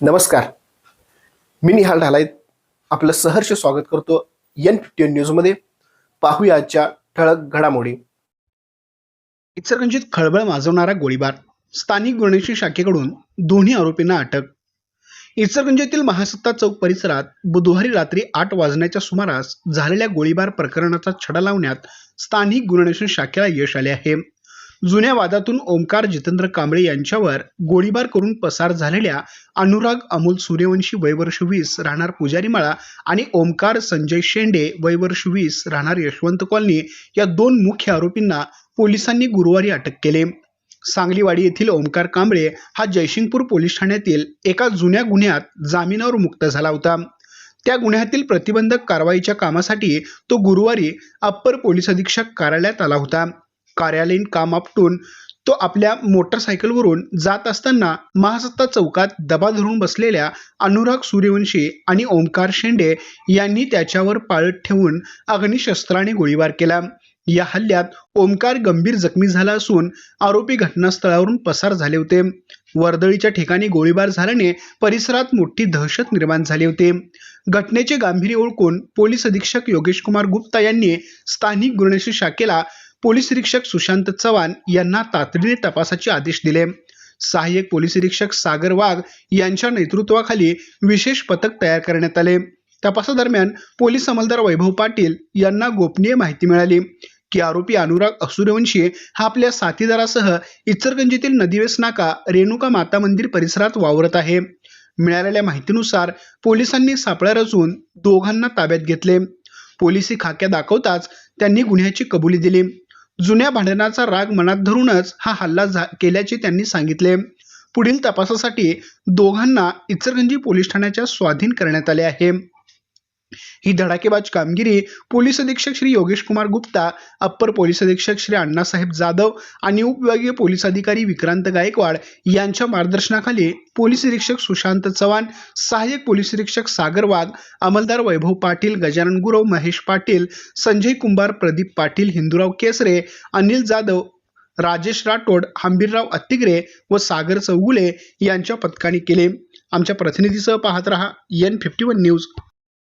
नमस्कार. मी निहाल ढालाय आपलं सहर्ष स्वागत करतो N51 न्यूजमध्ये. पाहूया आजच्या ठळक घडामोडी. इचलकरंजीत खळबळ माजवणारा गोळीबार, स्थानिक गुन्हे शाखेकडून दोन्ही आरोपींना अटक. इचलकरंजीतील महासत्ता चौक परिसरात बुधवारी रात्री 8 वाजण्याच्या सुमारास झालेल्या गोळीबार प्रकरणाचा छडा लावण्यात स्थानिक गुन्हे शाखेला यश आले आहे. जुन्या वादातून ओमकार जितेंद्र कांबळे यांच्यावर गोळीबार करून पसार झालेल्या अनुराग अमोल सूर्यवंशी वय वर्ष 20 राहणार पुजारीमाळा आणि ओमकार संजय शेंडे वय वर्ष 20 राहणार यशवंत कॉलनी या दोन मुख्य आरोपींना पोलिसांनी गुरुवारी अटक केले. सांगलीवाडी येथील ओमकार कांबळे हा जयसिंगपूर पोलीस ठाण्यातील एका जुन्या गुन्ह्यात जामिनावर मुक्त झाला होता. त्या गुन्ह्यातील प्रतिबंधक कारवाईच्या कामासाठी तो गुरुवारी अप्पर पोलीस अधीक्षक कार्यालयात आला होता. कार्यालयीन काम आपटून तो आपल्या मोटरसायकलवरून जात असताना महासत्ता चौकात दबा धरून बसलेल्या अनुराग सूर्यवंशी आणि ओमकार शेंडे यांनी त्याच्यावर पाळत ठेवून अग्निशस्त्राने गोळीबार केला. या हल्ल्यात ओमकार गंभीर जखमी झाला असून आरोपी घटनास्थळावरून पसार झाले होते. वर्दळीच्या ठिकाणी गोळीबार झाल्याने परिसरात मोठी दहशत निर्माण झाली होती. घटनेचे गांभीर्य ओळखून पोलीस अधीक्षक योगेश कुमार गुप्ता यांनी स्थानिक गुन्हे शाखेला पोलीस निरीक्षक सुशांत चव्हाण यांना तातडीने तपासाचे आदेश दिले. सहाय्यक पोलीस निरीक्षक सागर वाघ यांच्या नेतृत्वाखाली विशेष पथक तयार करण्यात आले. तपासादरम्यान पोलीस अंमलदार वैभव पाटील यांना गोपनीय माहिती मिळाली की आरोपी अनुराग सूर्यवंशी हा आपल्या साथीदारासह इचलकरंजीतील नदीवेस नाका रेणुका माता मंदिर परिसरात वावरत आहे. मिळालेल्या माहितीनुसार पोलिसांनी सापळा रचून दोघांना ताब्यात घेतले. पोलिसी खाक्या दाखवताच त्यांनी गुन्ह्याची कबुली दिली. जुन्या भांडणाचा राग मनात धरूनच हा हल्ला केल्याचे त्यांनी सांगितले. पुढील तपासासाठी दोघांना इचलकरंजी पोलीस ठाण्याच्या स्वाधीन करण्यात आले आहे. ही धडाकेबाज कामगिरी पोलीस अधीक्षक श्री योगेश कुमार गुप्ता, अप्पर पोलीस अधीक्षक श्री अण्णासाहेब जाधव आणि उपविभागीय पोलीस अधिकारी विक्रांत गायकवाड यांच्या मार्गदर्शनाखाली पोलीस निरीक्षक सुशांत चव्हाण, सहाय्यक पोलीस निरीक्षक सागर वाघ, अंमलदार वैभव पाटील, गजानन गुरव, महेश पाटील, संजय कुंभार, प्रदीप पाटील, हिंदूराव केसरे, अनिल जाधव, राजेश राठोड, हंबीरराव अत्तिगरे व सागर चौगुले यांच्या पथकाने केले. आमच्या प्रतिनिधीसह पाहत रहा N51 न्यूज.